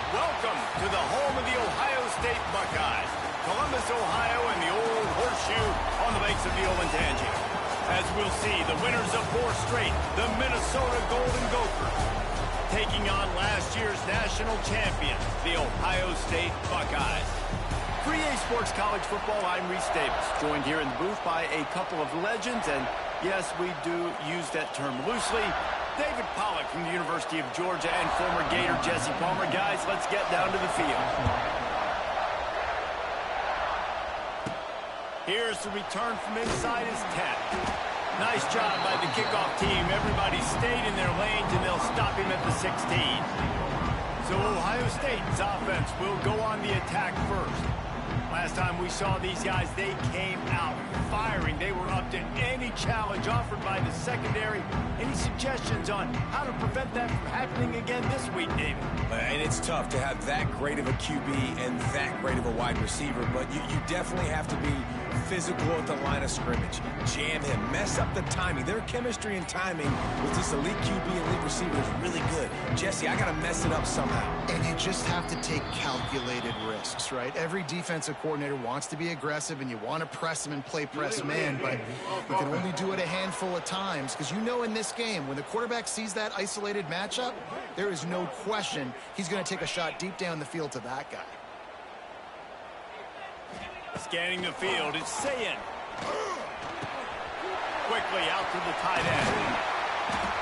Welcome to the home of the Ohio State Buckeyes, Columbus, Ohio, and the old horseshoe on the banks of the Ncaa. As we'll see, the winners of 4 straight, the Minnesota Golden Gophers, taking on last year's national champion, the Ohio State Buckeyes. For EA Sports College Football, I'm Reese Davis, joined here in the booth by a couple of legends, and yes, we do use that term loosely. David Pollack from the University of Georgia and former Gator Jesse Palmer. Guys, let's get down to the field. Here's the return from inside his 10. Nice job by the kickoff team. Everybody stayed in their lanes, and they'll stop him at the 16. So Ohio State's offense will go on the attack first. Last time we saw these guys, they came out firing. They were up to any challenge offered by the secondary. Any suggestions on how to prevent that from happening again this week, David? And it's tough to have that great of a QB and that great of a wide receiver, but you definitely have to be physical at the line of scrimmage. Jam him, mess up the timing. Their chemistry and timing with this elite QB and elite receiver is really good. Jesse, I got to mess it up somehow. And you just have to take calculated risks, right? Every defensive coordinator wants to be aggressive, and you want to press them and play press man, but you can only do it a handful of times because you know in this game, when the quarterback sees that isolated matchup, there is no question he's going to take a shot deep down the field to that guy. Scanning the field, it's Ncaa. Quickly out to the tight end.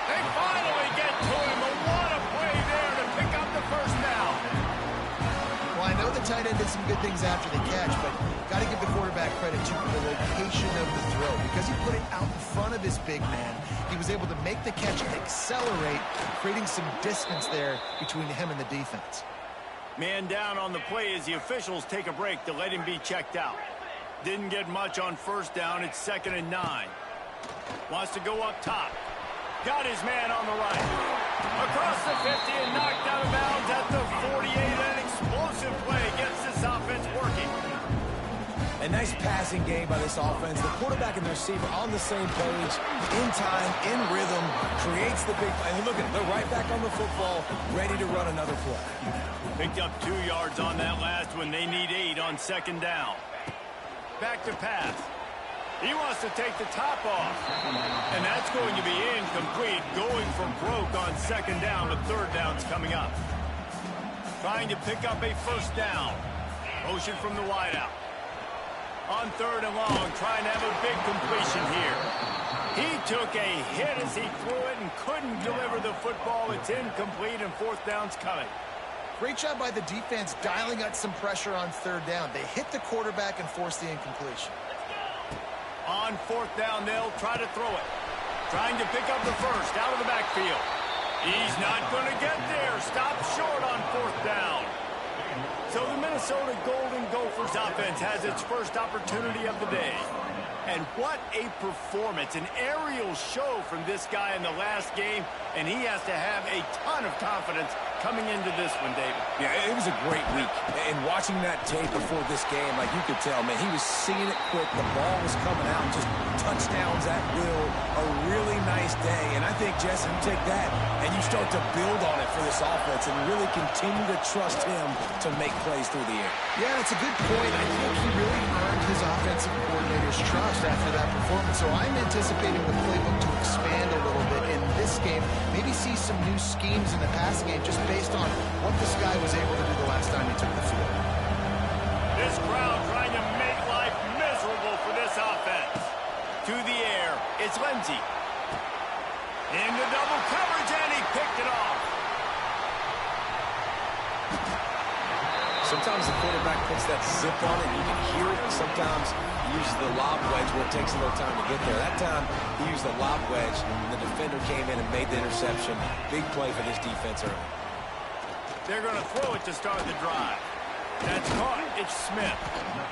They finally get to him. What a play there to pick up the first down. Well, I know the tight end did some good things after the catch, but got to give the quarterback credit to the location of the throw. Because he put it out in front of his big man, he was able to make the catch and accelerate, creating some distance there between him and the defense. Man down on the play as the officials take a break to let him be checked out. Didn't get much on first down. It's 2nd and 9. Wants to go up top. Got his man on the right. Across the 50 and knocked out of bounds at the 48. An explosive play gets this offense working. A nice passing game by this offense. The quarterback and the receiver on the same page, in time, in rhythm, creates the big play. And look at it, they're right back on the football, ready to run another play. Picked up 2 yards on that last one. They need 8 on 2nd down. Back to pass. He wants to take the top off. And that's going to be incomplete. Going for broke on 2nd down, but 3rd down's coming up. Trying to pick up a first down. Motion from the wideout. On 3rd and long, trying to have a big completion here. He took a hit as he threw it and couldn't deliver the football. It's incomplete, and 4th down's coming. Great job by the defense dialing up some pressure on 3rd down. They hit the quarterback and forced the incompletion. On 4th down, they'll try to throw it. Trying to pick up the first out of the backfield. He's not going to get there. Stopped short on 4th down. So the Minnesota Golden Gophers offense has its first opportunity of the day. And what a performance, an aerial show from this guy in the last game, and he has to have a ton of confidence coming into this one, David. Yeah, it was a great week. And watching that tape before this game, like you could tell, man, he was seeing it quick. The ball was coming out, just touchdowns at will. A really nice day. And I think, Jesse, you take that and you start to build on it for this offense and really continue to trust him to make plays through the air. Yeah, that's a good point. I think he really earned his offensive coordinator's trust after that performance. So I'm anticipating the playbook to expand a little bit in this game. Maybe see some new schemes in the passing game just based on what this guy was able to do the last time he took the field. This crowd trying to make life miserable for this offense. To the air, it's Ncaa. Into double coverage, and he picked it off. Sometimes the quarterback puts that zip on it, and you can hear it. Sometimes he uses the lob wedge where it takes a little time to get there. That time, he used the lob wedge, and the defender came in and made the interception. Big play for this defense early. They're going to throw it to start the drive. That's caught. It's Smith.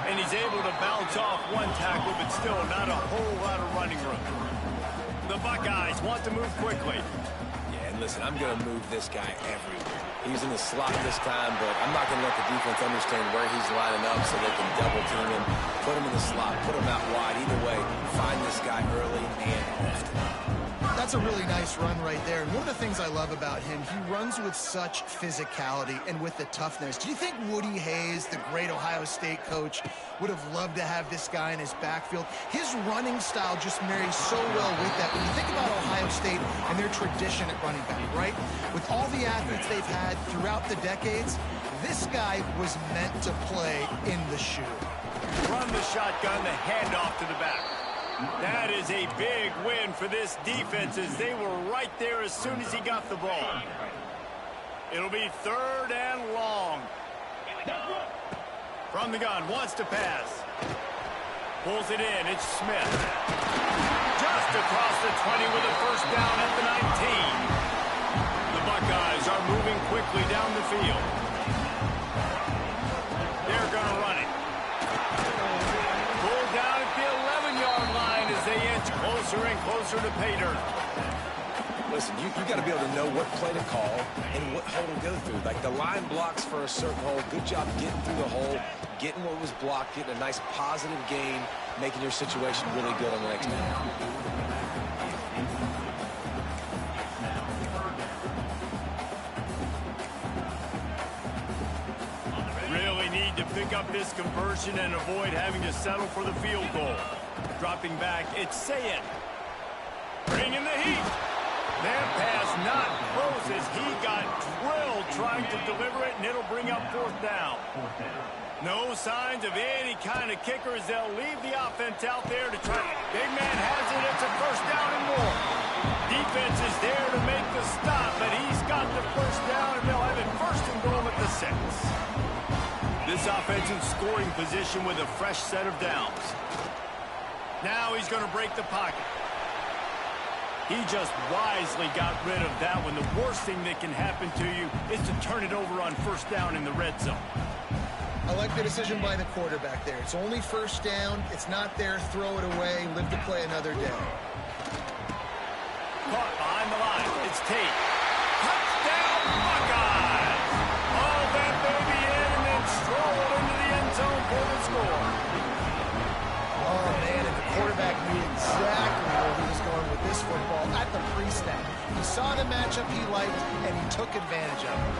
And he's able to bounce off one tackle, but still not a whole lot of running room. The Buckeyes want to move quickly. Yeah, and listen, I'm going to move this guy everywhere. He's in the slot this time, but I'm not going to let the defense understand where he's lining up so they can double team him, put him in the slot, put him out wide. Either way, find this guy early and often. That's a really nice run right there. And one of the things I love about him, he runs with such physicality and with the toughness. Do you think Woody Hayes, the great Ohio State coach, would have loved to have this guy in his backfield? His running style just marries so well with that. When you think about Ohio State and their tradition at running back, right? With all the athletes they've had throughout the decades, this guy was meant to play in the shoe. Run the shotgun, the handoff to the back. That is a big win for this defense as they were right there as soon as he got the ball. It'll be 3rd and long. From the gun, wants to pass. Pulls it in, it's Smith. Just across the 20 with a first down at the 19. The Buckeyes are moving quickly down the field. They're going to run it. Pulled down at the 11-yard line as they inch closer and closer to pay dirt. Listen, you got to be able to know what play to call and what hole to go through. Like the line blocks for a certain hole. Good job getting through the hole, getting what was blocked, getting a nice positive gain, making your situation really good on the next down. Really need to pick up this conversion and avoid having to settle for the field goal. Dropping back, it's Ncaa. Bringing the heat. That pass not close as he got drilled trying to deliver it, and it'll bring up 4th down. No signs of any kind of kicker as they'll leave the offense out there to try. Big man has it. It's a 1st down and more. Defense is there to make the stop, but he's got the 1st down, and they'll have it 1st and goal at the 6. This offensive scoring position with a fresh set of downs. Now he's going to break the pocket. He just wisely got rid of that one. The worst thing that can happen to you is to turn it over on 1st down in the red zone. I like the decision by the quarterback there. It's only 1st down. It's not there. Throw it away. Live to play another day. Caught behind the line. It's Tate. Touchdown, Buckeyes! All that baby in and then strolled into the end zone for the score. Oh, man, and the quarterback knew exactly where he was going with this football at the pre-snap. He saw the matchup he liked, and he took advantage of it.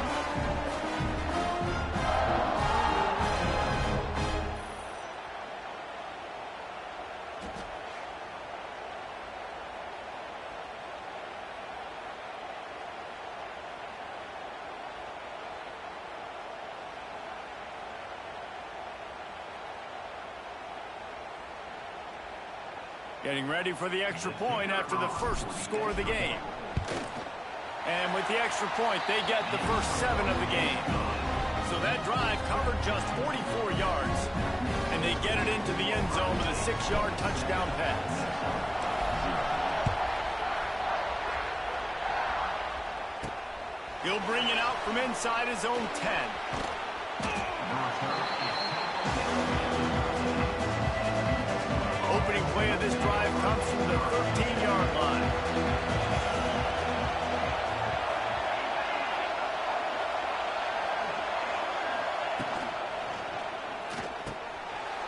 Getting ready for the extra point after the 1st score of the game. And with the extra point, they get the first 7 of the game. So that drive covered just 44 yards. And they get it into the end zone with a 6-yard touchdown pass. He'll bring it out from inside his own 10. Opening play of this drive comes from the 13-yard line.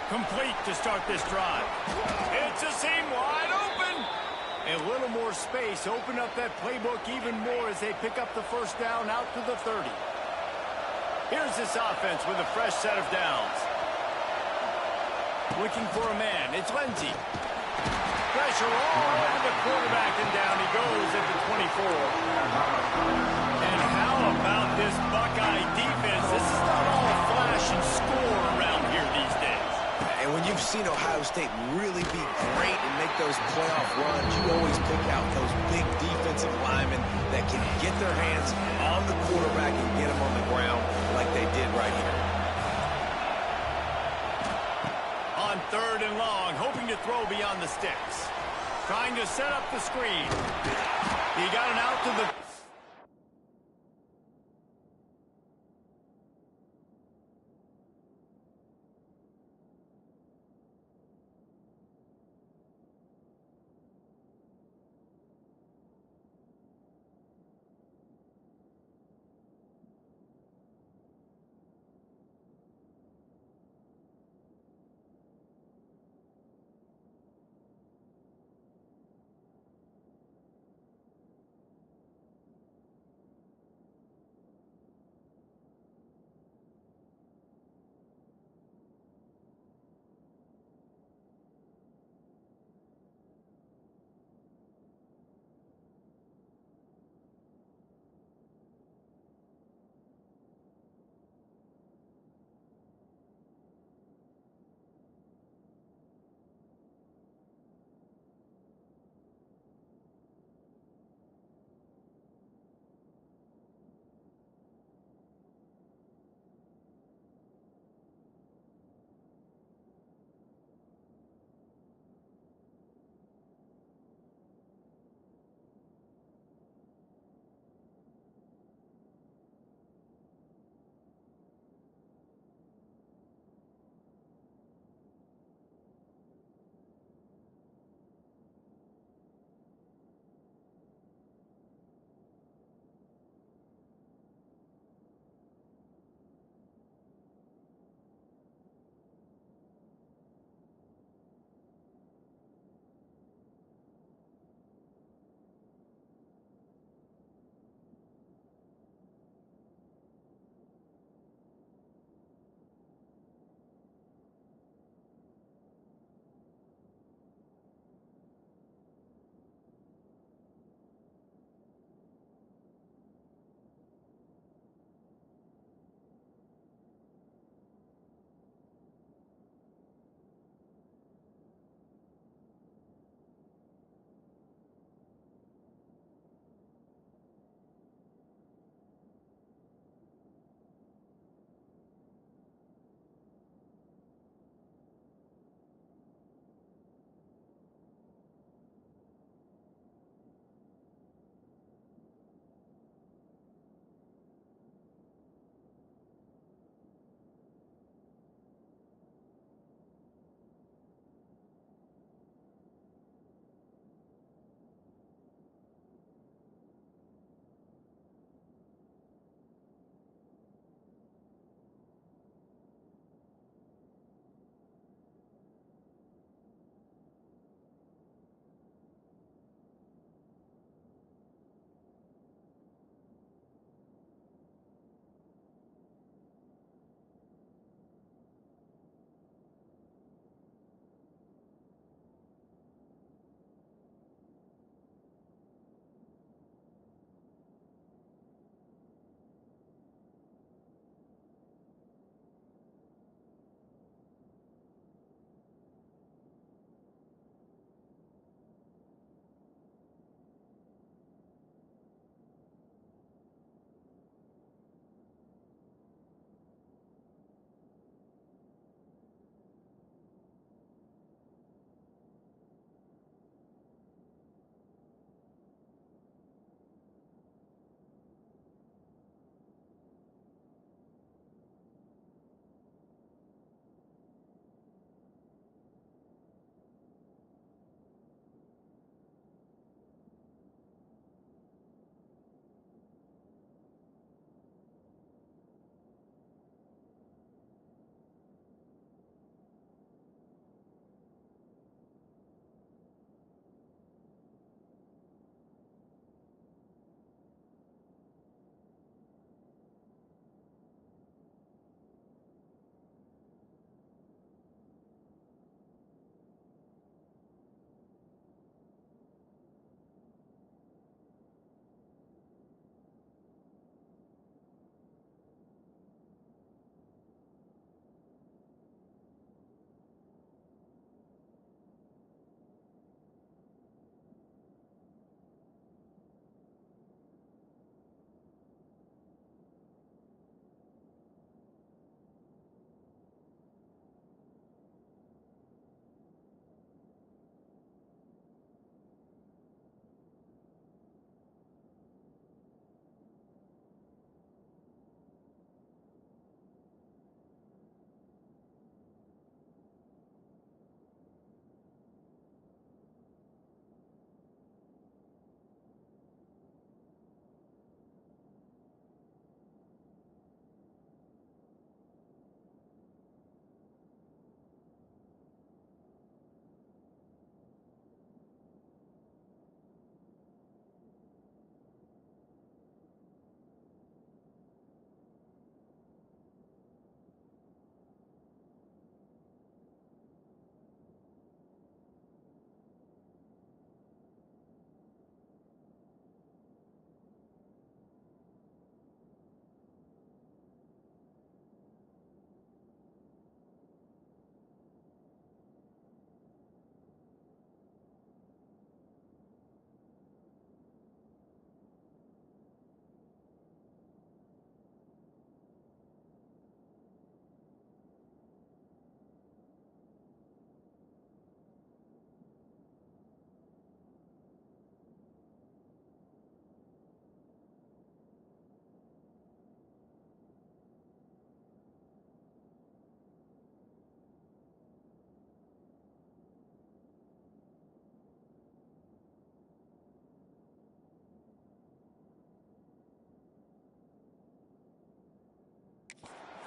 Complete to start this drive. It's a seam wide open. A little more space. Open up that playbook even more as they pick up the 1st down out to the 30. Here's this offense with a fresh set of downs. Looking for a man. It's Ncaa. Pressure all over the quarterback, and down he goes at the 24. And how about this Buckeye defense? This is not all flash and score around here these days. And when you've seen Ohio State really be great and make those playoff runs, you always pick out those big defensive linemen that can get their hands on the quarterback and get him on the ground like they did right here. On 3rd and long, hoping to throw beyond the sticks. Trying to set up the screen. He got it out to the...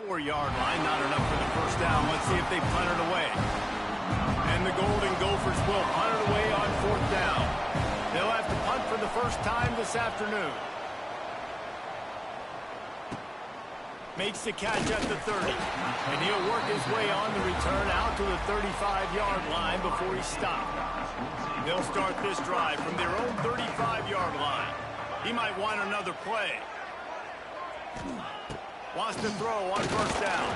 4-yard line, not enough for the first down. Let's see if they punt it away. And the Golden Gophers will punt it away on 4th down. They'll have to punt for the first time this afternoon. Makes the catch at the 30. And he'll work his way on the return out to the 35-yard line before he's stopped. They'll start this drive from their own 35-yard line. He might want another play. Wants to throw on 1st down.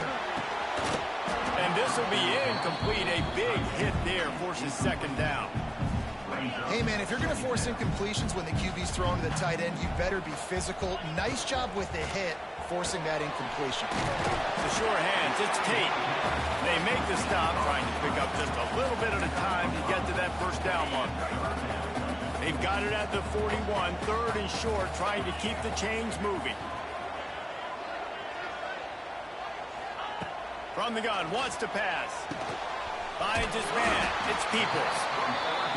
And this will be incomplete. A big hit there forces 2nd down. Hey, man, if you're going to force incompletions when the QB's throwing to the tight end, you better be physical. Nice job with the hit, forcing that incompletion. The sure hands, it's Tate. They make the stop, trying to pick up just a little bit at a time to get to that 1st down mark. They've got it at the 41, 3rd and short, trying to keep the chains moving. From the gun, wants to pass. Finds his man. It's Peoples.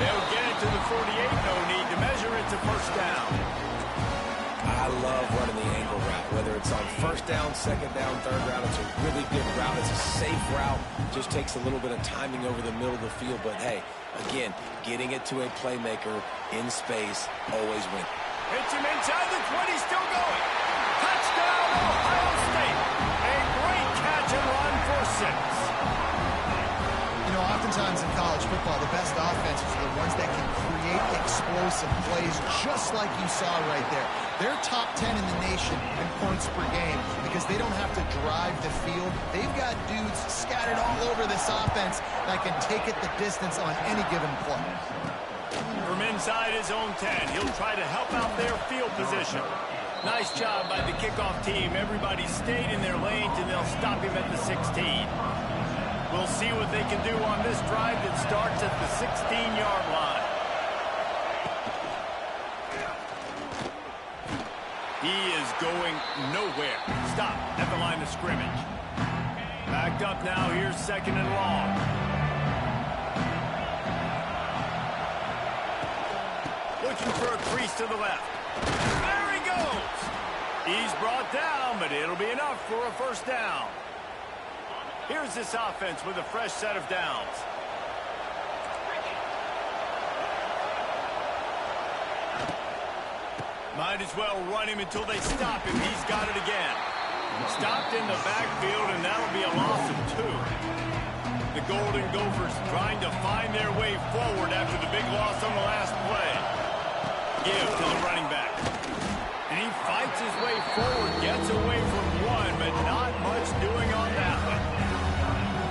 They'll get it to the 48. No need to measure it to 1st down. I love running the angle route, whether it's on 1st down, 2nd down, 3rd route. It's a really good route. It's a safe route. Just takes a little bit of timing over the middle of the field. But, hey, again, getting it to a playmaker in space always wins. Hits him inside the 20, still going. Touchdown, Ohio State. A great catch and run for 6. You know, oftentimes in college football, the best offenses are the ones that can create explosive plays, just like you saw right there. They're top 10 in the nation in points per game because they don't have to drive the field. They've got dudes scattered all over this offense that can take it the distance on any given play. From inside his own 10, he'll try to help out their field position. Nice job by the kickoff team. Everybody stayed in their lanes, and they'll stop him at the 16. We'll see what they can do on this drive that starts at the 16-yard line. He is going nowhere. Stop at the line of scrimmage. Backed up now. Here's 2nd and long. Looking for a crease to the left. There he goes. He's brought down, but it'll be enough for a 1st down. Here's this offense with a fresh set of downs. Might as well run him until they stop him. He's got it again. Stopped in the backfield, and that'll be a loss of 2. The Golden Gophers trying to find their way forward after the big loss on the last play. Give to the running back. And he fights his way forward, gets away from 1, but not much doing on that one.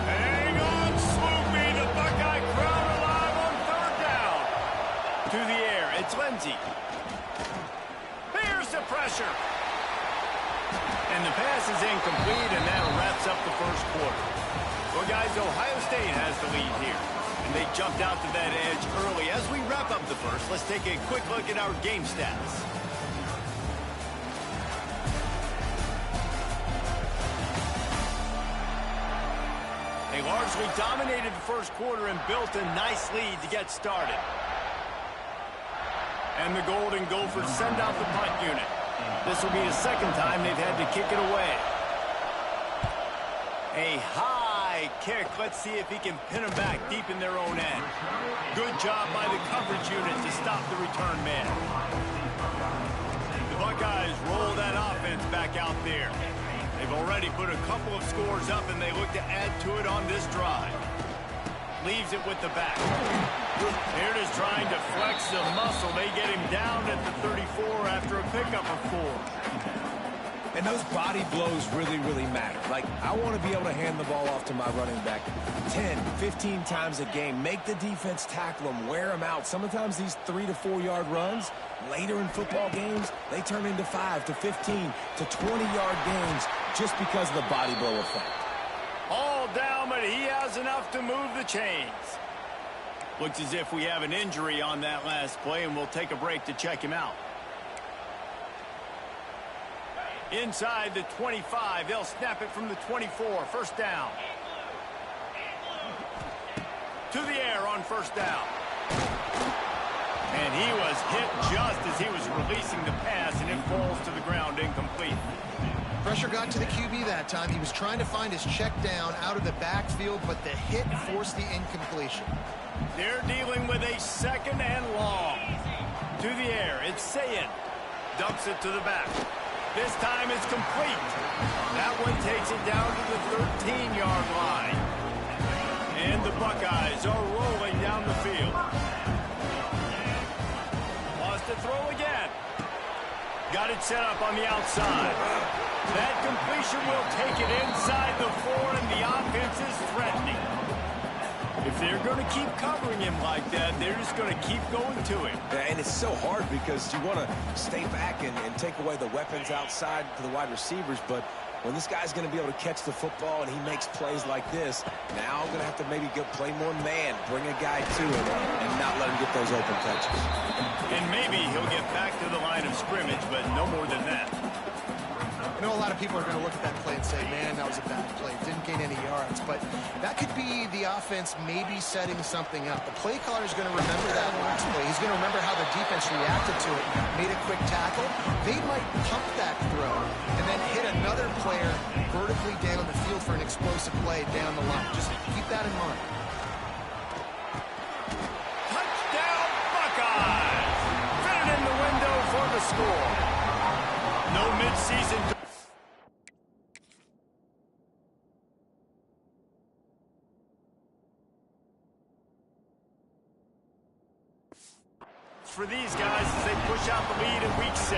Hang on, Sloopy. The Buckeye crowd alive on 3rd down. To the air, it's Lindsey. Here's the pressure. And the pass is incomplete, and that wraps up the 1st quarter. Well, guys, Ohio State has the lead here. And they jumped out to that edge early. As we wrap up the 1st, let's take a quick look at our game stats. They largely dominated the 1st quarter and built a nice lead to get started. And the Golden Gophers send out the punt unit. This will be the 2nd time they've had to kick it away. A high kick. Let's see if he can pin them back deep in their own end. Good job by the coverage unit to stop the return man. The Buckeyes roll that offense back out there. They've already put a couple of scores up, and they look to add to it on this drive. Leaves it with the back. Here it is, trying to flex the muscle. They get him down at the 34 after a pickup of 4. And those body blows really, really matter. Like, I want to be able to hand the ball off to my running back 10, 15 times a game. Make the defense tackle them, wear them out. Sometimes these 3 to 4 yard runs, later in football games, they turn into 5 to 15 to 20-yard gains just because of the body blow effect. All down, but he has enough to move the chains. Looks as if we have an injury on that last play, and we'll take a break to check him out. Inside the 25, they'll snap it from the 24. 1st down. To the air on 1st down. And he was hit just as he was releasing the pass, and it falls to the ground incomplete. Pressure got to the QB that time. He was trying to find his check down out of the backfield, but the hit forced the incompletion. They're dealing with a second and long. To the air, it's Ncaa. Dumps it to the back. This time it's complete. That one takes it down to the 13-yard line. And the Buckeyes are rolling down the field. Wants to throw again. Got it set up on the outside. That completion will take it inside the 4, and the offense is threatening. If they're going to keep covering him like that, they're just going to keep going to him. Yeah, and it's so hard because you want to stay back and take away the weapons outside to the wide receivers, but when this guy's going to be able to catch the football and he makes plays like this, now I'm going to have to maybe go play more man, bring a guy to him, and not let him get those open touches. And maybe he'll get back to the line of scrimmage, but no more than that. I know a lot of people are going to look at that play and say, man, that was a bad play. Didn't gain any yards. But that could be the offense maybe setting something up. The play caller is going to remember that last play. He's going to remember how the defense reacted to it, made a quick tackle. They might pump that throw and then hit another player vertically down the field for an explosive play down the line. Just keep that in mind. Touchdown, Buckeyes! Fit it in the window for the score. No midseason. For these guys as they push out the lead in week 6.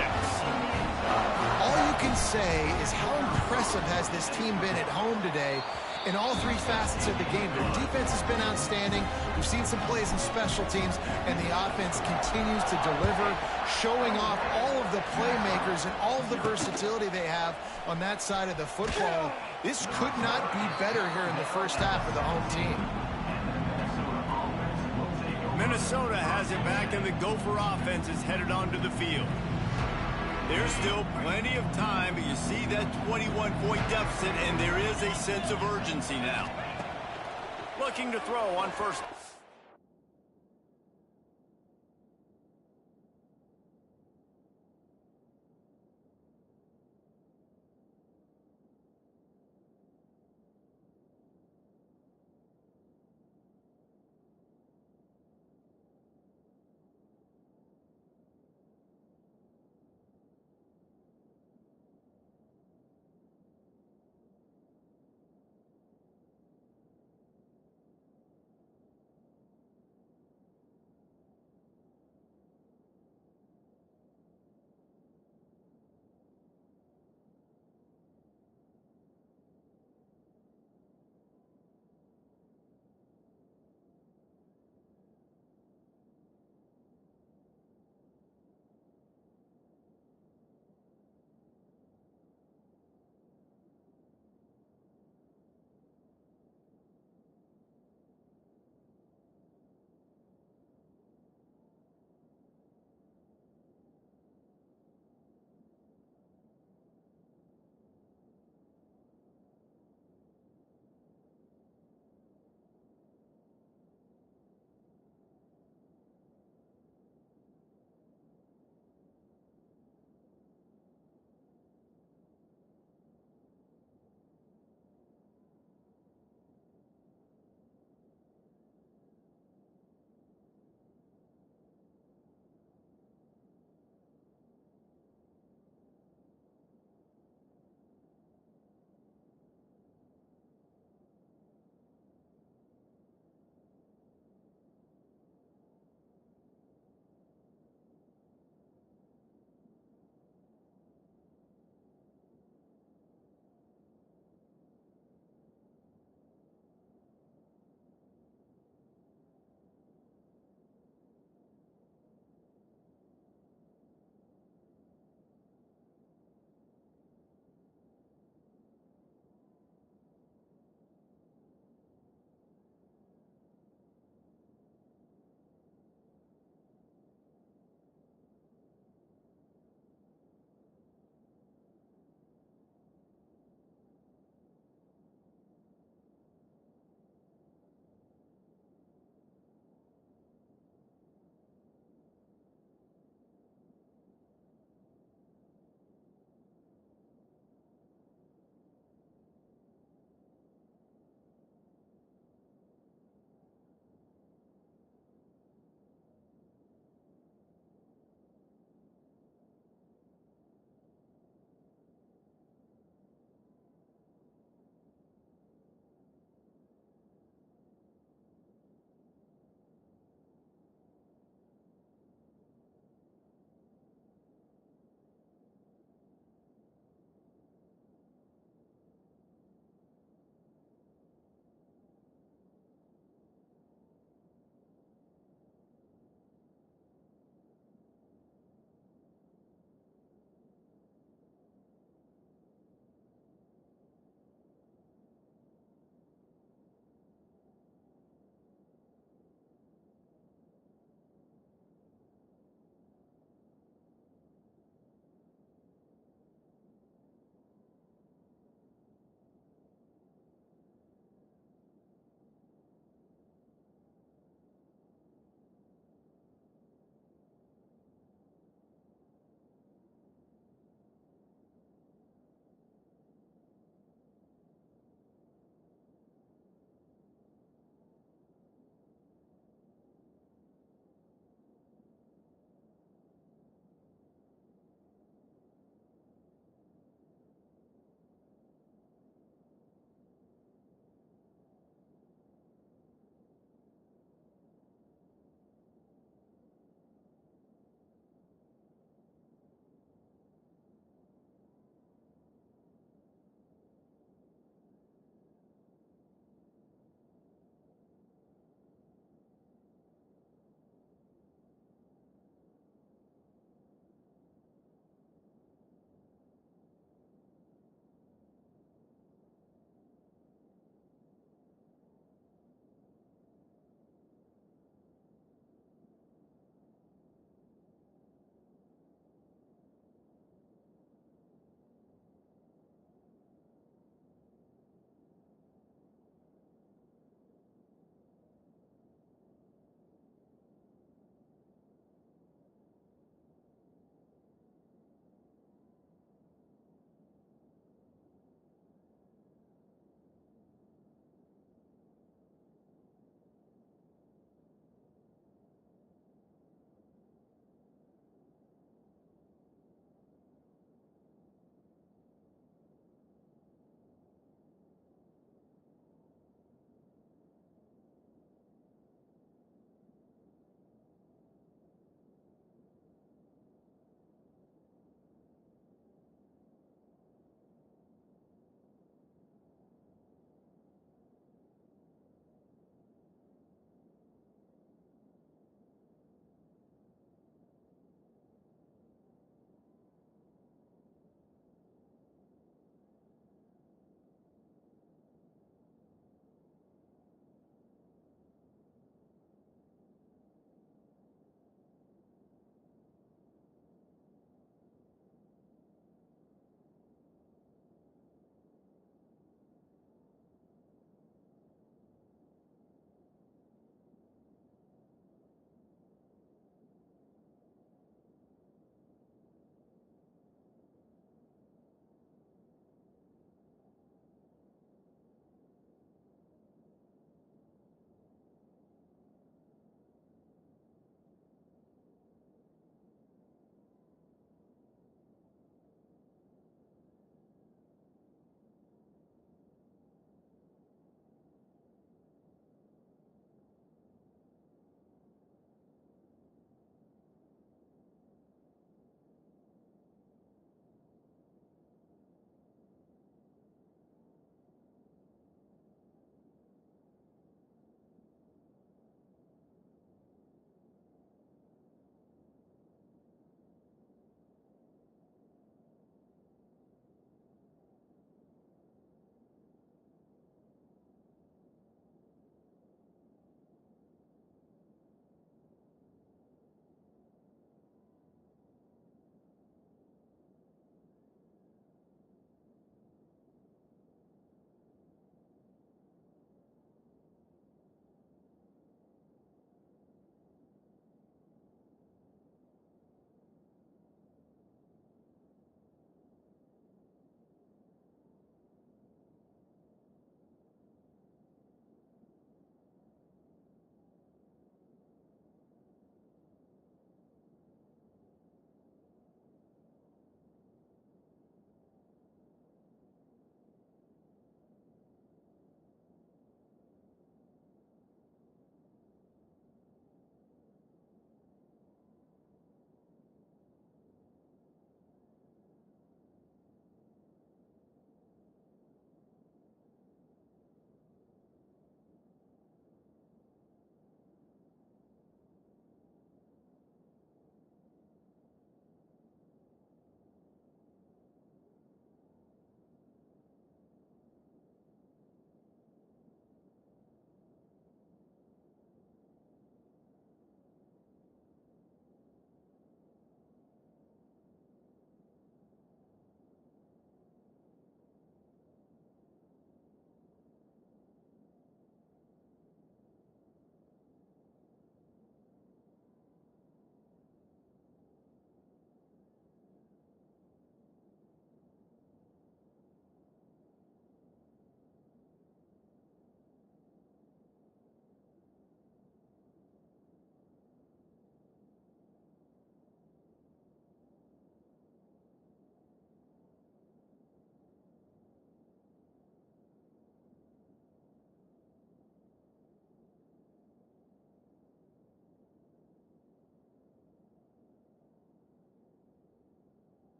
All you can say is how impressive has this team been at home today in all 3 facets of the game. Their defense has been outstanding. We've seen some plays in special teams, and the offense continues to deliver, showing off all of the playmakers and all of the versatility they have on that side of the football. This could not be better here in the first half of the home team. Minnesota has it back, and the Gopher offense is headed onto the field. There's still plenty of time, but you see that 21-point deficit, and there is a sense of urgency now. Looking to throw on first.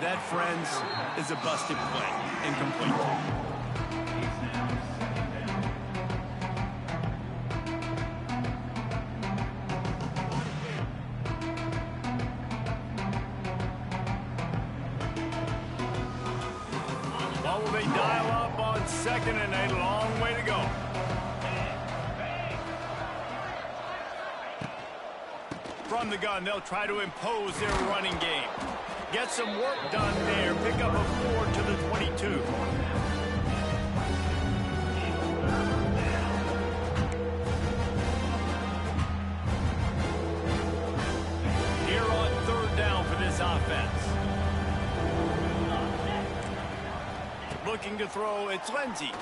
That, friends, is a busted play. Incomplete. What will they dial up on second and a long way to go? From the gun, they'll try to impose their running game. Get some work done there. Pick up a 4 to the 22. Here on third down for this offense. Looking to throw, it's Ncaa.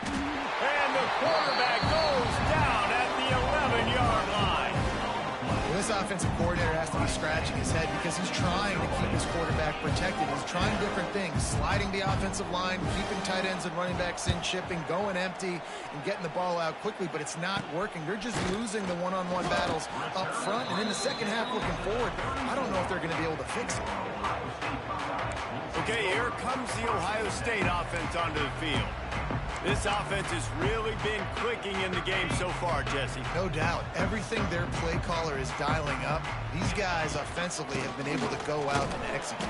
And the quarterback goes down at the 11-yard line. This offensive coordinator has to be scratching his head because he's trying to keep his quarterback protected. He's trying different things, sliding the offensive line, keeping tight ends and running backs in, chipping, going empty, and getting the ball out quickly, but it's not working. They're just losing the one-on-one battles up front, and in the second half looking forward, I don't know if they're going to be able to fix it. Okay, here comes the Ohio State offense onto the field. This offense has really been clicking in the game so far, Jesse. No doubt. Everything their play caller is dialing up, these guys offensively have been able to go out and execute.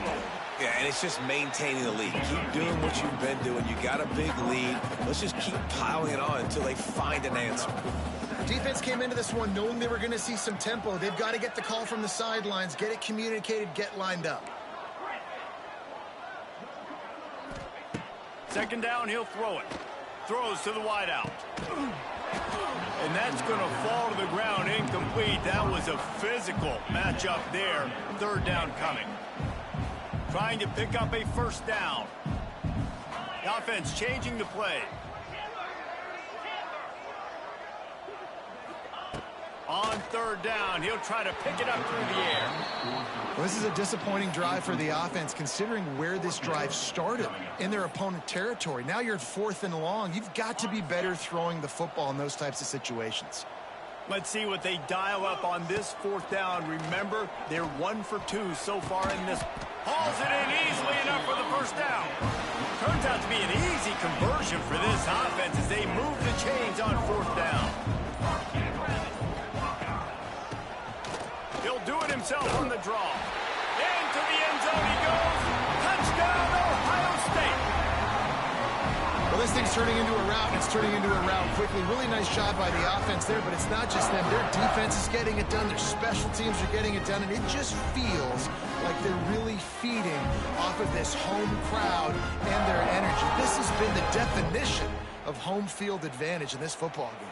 Yeah, and it's just maintaining the lead. Keep doing what you've been doing. You got a big lead. Let's just keep piling it on until they find an answer. Defense came into this one knowing they were going to see some tempo. They've got to get the call from the sidelines, get it communicated, get lined up. Second down, he'll throw it. Throws to the wideout. And that's going to fall to the ground incomplete. That was a physical matchup there. Third down coming. Trying to pick up a first down. The offense changing the play. On third down, he'll try to pick it up through the air. Well, this is a disappointing drive for the offense, considering where this drive started in their opponent territory. Now you're at 4th and long. You've got to be better throwing the football in those types of situations. Let's see what they dial up on this 4th down. Remember, they're 1 for 2 so far in this. Hauls it in easily enough for the first down. Turns out to be an easy conversion for this offense as they move the chains on 4th down. He'll do it himself on the draw. Into the end zone he goes. Touchdown, Ohio State. Well, this thing's turning into a rout, and it's turning into a rout quickly. Really nice job by the offense there, but it's not just them. Their defense is getting it done. Their special teams are getting it done, and it just feels like they're really feeding off of this home crowd and their energy. This has been the definition of home field advantage in this football game.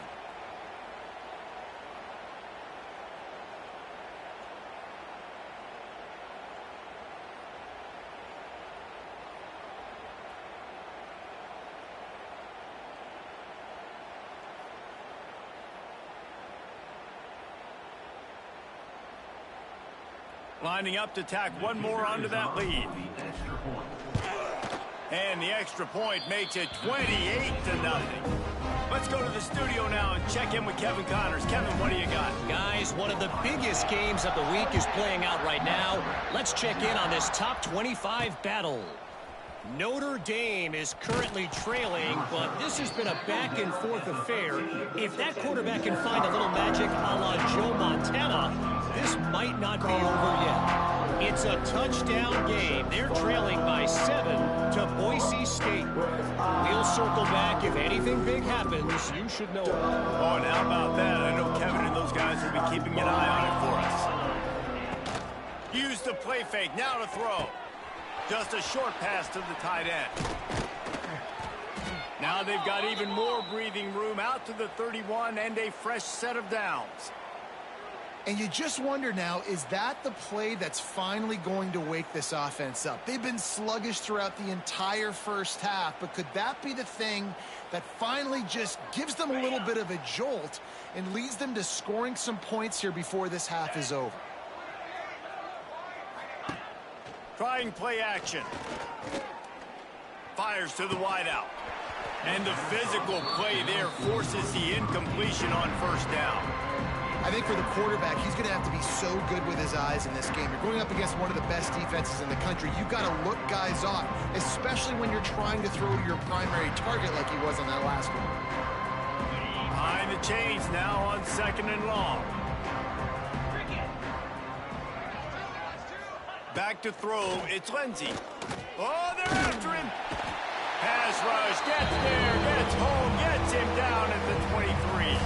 Lining up to tack one more onto that lead. And the extra point makes it 28-0. Let's go to the studio now and check in with Kevin Connors. Kevin, what do you got? Guys, one of the biggest games of the week is playing out right now. Let's check in on this top 25 battle. Notre Dame is currently trailing, but this has been a back-and-forth affair. If that quarterback can find a little magic a la Joe Montana, this might not be over yet. It's a touchdown game. They're trailing by 7 to Boise State. We'll circle back. If anything big happens, you should know it. Oh, and how about that? I know Kevin and those guys will be keeping an eye on it for us. Use the play fake. Now to throw. Just a short pass to the tight end. Now they've got even more breathing room out to the 31 and a fresh set of downs. And you just wonder now, is that the play that's finally going to wake this offense up? They've been sluggish throughout the entire first half, but could that be the thing that finally just gives them a little bit of a jolt and leads them to scoring some points here before this half is over? Trying play action. Fires to the wideout. And the physical play there forces the incompletion on first down. I think for the quarterback, he's going to have to be so good with his eyes in this game. You're going up against one of the best defenses in the country. You've got to look guys off, especially when you're trying to throw your primary target like he was on that last one. Behind the chains now on 2nd and long. Back to throw, it's Lindsey. Oh, they're after him. Pass rush, gets there, gets home, gets him down at the 23.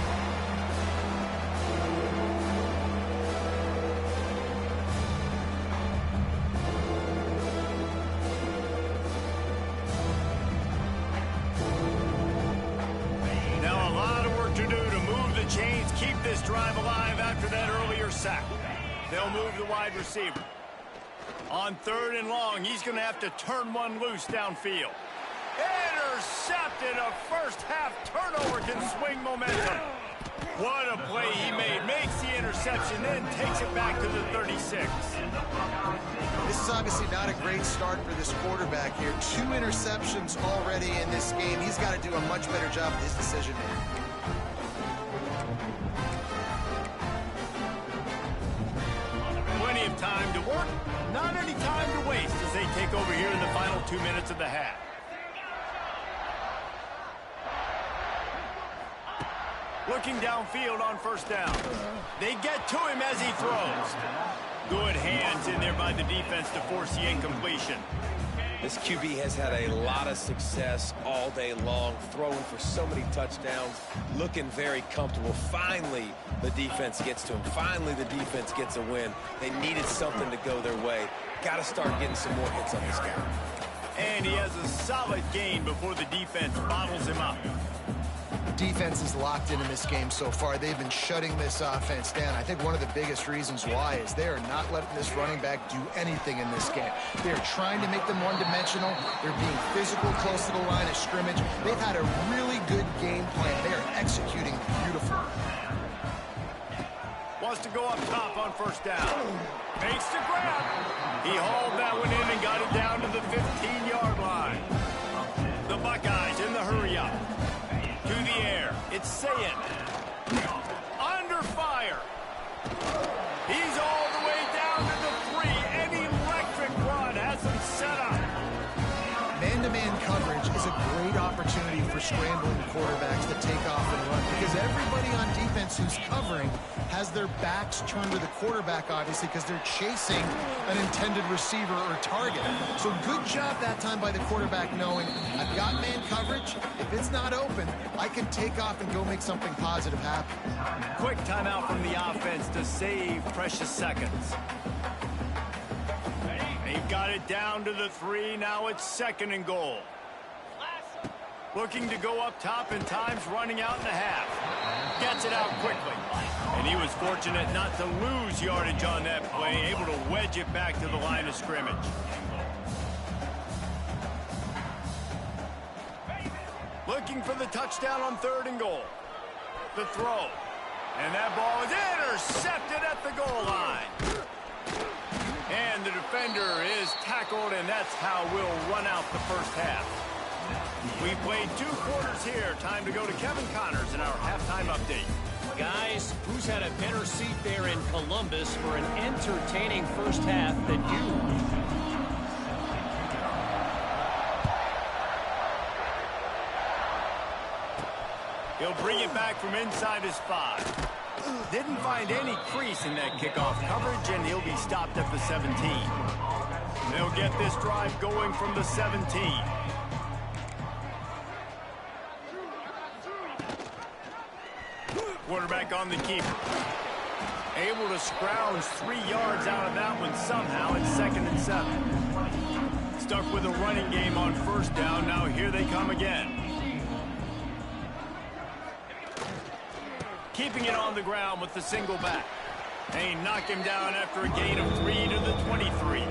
Now a lot of work to do to move the chains, keep this drive alive after that earlier sack. They'll move the wide receiver. On 3rd and long, he's going to have to turn one loose downfield. Intercepted. A first-half turnover can swing momentum. What a play he made. Makes the interception, then takes it back to the 36. This is obviously not a great start for this quarterback here. 2 interceptions already in this game. He's got to do a much better job with his decision making. Plenty of time to work. Not any time to waste as they take over here in the final 2 minutes of the half. Looking downfield on first down. They get to him as he throws. Good hands in there by the defense to force the incompletion. This QB has had a lot of success all day long, throwing for so many touchdowns, looking very comfortable. Finally, the defense gets to him. Finally, the defense gets a win. They needed something to go their way. Got to start getting some more hits on this guy. And he has a solid gain before the defense bottles him up. Defense is locked in this game so far. They've been shutting this offense down. I think one of the biggest reasons why is they are not letting this running back do anything in this game. They're trying to make them one-dimensional. They're being physical close to the line of scrimmage. They've had a really good game plan. They are executing beautiful. Wants to go up top on first down. Makes the grab. He hauled that one in and got it down to the 15-yard line. The Buckeyes in the hurry-up. To the air. It's Ncaa. Under fire. He's all the way down to the 3. An electric run has him set up. Man-to-man coverage is a great opportunity for scrambling quarterbacks to take off and run because everybody on defense who's covering has their backs turned to the quarterback, obviously, because they're chasing an intended receiver or target. So good job that time by the quarterback knowing I've got man coverage. If it's not open, I can take off and go make something positive happen. Quick timeout from the offense to save precious seconds. They've got it down to the 3. Now it's 2nd and goal. Looking to go up top and time's running out in the half. Gets it out quickly. And he was fortunate not to lose yardage on that play, able to wedge it back to the line of scrimmage. Looking for the touchdown on 3rd and goal. The throw. And that ball is intercepted at the goal line. And the defender is tackled, and that's how we'll run out the first half. We played 2 quarters here. Time to go to Kevin Connors in our halftime update. Guys, who's had a better seat there in Columbus for an entertaining first half than you? He'll bring it back from inside his 5. Didn't find any crease in that kickoff coverage, and he'll be stopped at the 17. They'll get this drive going from the 17. Quarterback on the keeper. Able to scrounge 3 yards out of that one somehow. It's 2nd and 7. Stuck with a running game on first down. Now here they come again. Keeping it on the ground with the single back. They knock him down after a gain of 3 to the 23.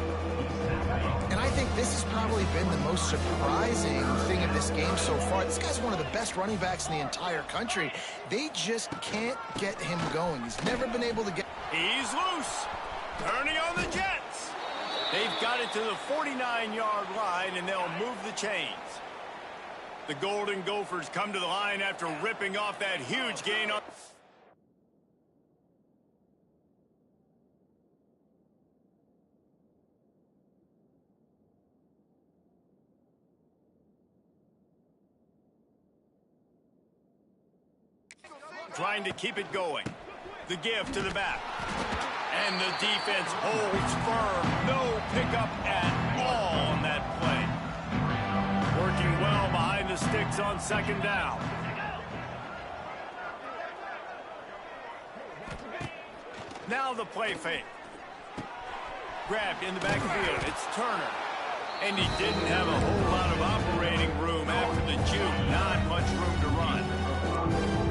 And I think this has probably been the most surprising thing of this game so far. This guy's one of the best running backs in the entire country. They just can't get him going. He's never been able to get... He's loose. Turning on the Jets. They've got it to the 49-yard line, and they'll move the chains. The Golden Gophers come to the line after ripping off that huge gain on... Trying to keep it going. The give to the back. And the defense holds firm. No pickup at all on that play. Working well behind the sticks on second down. Now the play fake. Grabbed in the backfield. It's Turner. And he didn't have a whole lot of operating room after the juke. Not much room to run.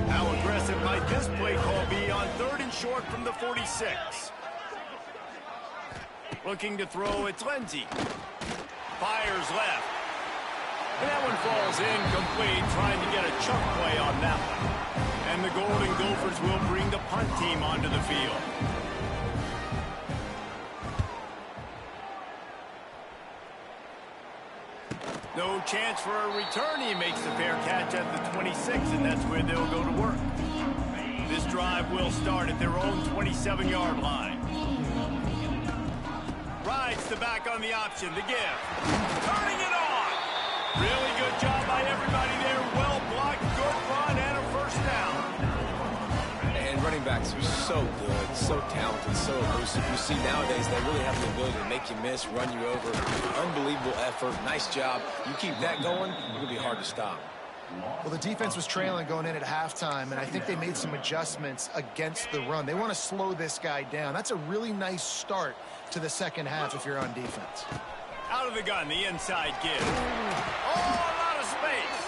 How aggressive might this play call be on 3rd and short from the 46? Looking to throw, it's Ncaa. Fires left. And that one falls incomplete, trying to get a chunk play on that one. And the Golden Gophers will bring the punt team onto the field. No chance for a return. He makes the fair catch at the 26, and that's where they'll go to work. This drive will start at their own 27-yard line. Rides the back on the option. The give. Turning it on. Really good job by everybody there. Well blocked, good run, and a first down. And running backs are so good, so talented, so elusive. You see nowadays they really have the ability to make you miss, run you over. Unbelievable effort. Nice job. You keep that going, it'll be hard to stop. Well, the defense was trailing going in at halftime, and I think they made some adjustments against the run. They want to slow this guy down. That's a really nice start to the second half if you're on defense. Out of the gun, the inside give. Oh, a lot of space.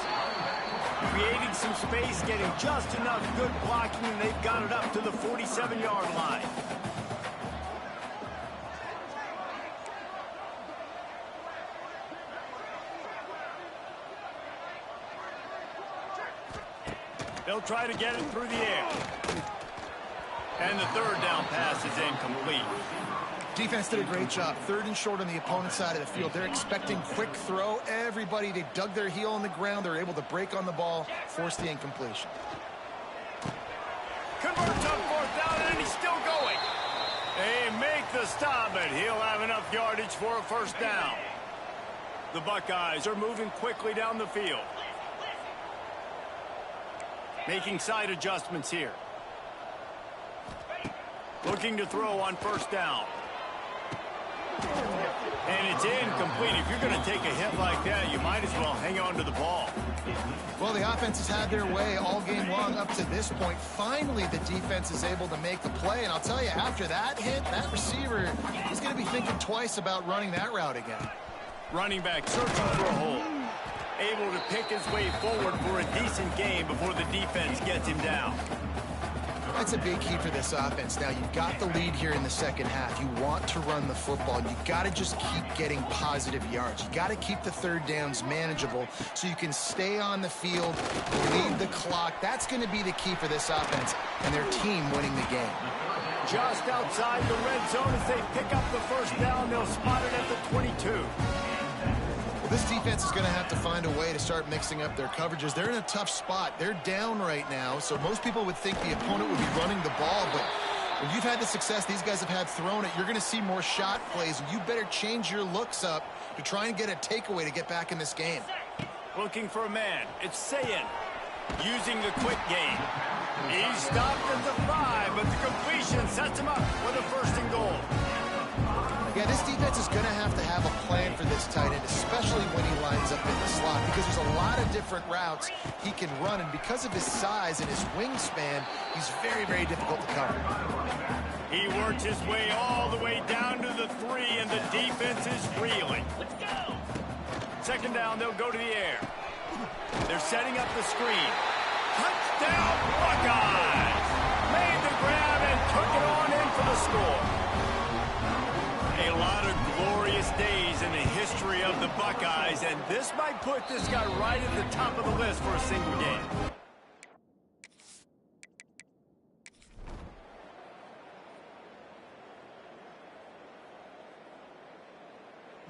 Creating some space, getting just enough good blocking, and they've got it up to the 47-yard line. They'll try to get it through the air. And the 3rd down pass is incomplete. Defense did a great job. 3rd and short on the opponent's side of the field. They're expecting quick throw. Everybody, they dug their heel on the ground. They're able to break on the ball, force the incompletion. Converts on 4th down, and he's still going. They make the stop, but he'll have enough yardage for a first down. The Buckeyes are moving quickly down the field. Making side adjustments here. Looking to throw on 1st down. And it's incomplete. If you're going to take a hit like that, you might as well hang on to the ball. Well, the offense has had their way all game long up to this point. Finally, the defense is able to make the play. And I'll tell you, after that hit, that receiver is going to be thinking twice about running that route again. Running back searching for a hole. Able to pick his way forward for a decent game before the defense gets him down. That's a big key for this offense. Now, you've got the lead here in the second half. You want to run the football. You got to just keep getting positive yards. You got to keep the 3rd downs manageable so you can stay on the field, lead the clock. That's going to be the key for this offense and their team winning the game. Just outside the red zone as they pick up the first down. They'll spot it at the 22. This defense is going to have to find a way to start mixing up their coverages. They're in a tough spot. They're down right now, so most people would think the opponent would be running the ball, but when you've had the success these guys have had throwing it, you're going to see more shot plays, and you better change your looks up to try and get a takeaway to get back in this game. Looking for a man. It's Ncaa using the quick game. He's stopped at the 5, but the completion sets him up with a 1st and goal. Yeah, this defense is going to have a plan for this tight end, especially when he lines up in the slot, because there's a lot of different routes he can run, and because of his size and his wingspan, he's very, very difficult to cover. He works his way all the way down to the 3, and the defense is reeling. Let's go. 2nd down, they'll go to the air. They're setting up the screen. Touchdown, Buckeyes! Made the grab and took it on in for the score. A lot of glorious days in the history of the Buckeyes, and this might put this guy right at the top of the list for a single game.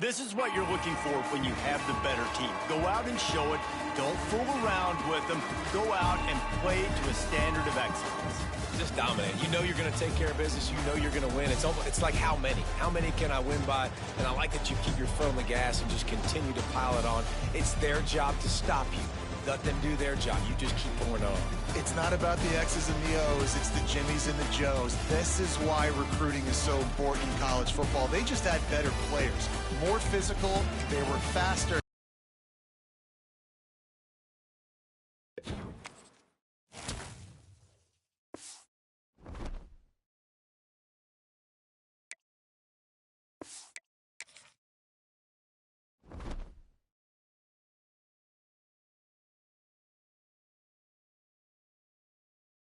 This is what you're looking for when you have the better team. Go out and show it. Don't fool around with them. Go out and play to a standard of excellence. Just dominate. You know you're going to take care of business. You know you're going to win. It's like how many? How many can I win by? And I like that you keep your foot on the gas and just continue to pile it on. It's their job to stop you. Let them do their job. You just keep pouring on. It's not about the X's and the O's. It's the Jimmies and the Joes. This is why recruiting is so important in college football. They just had better players, more physical. They were faster.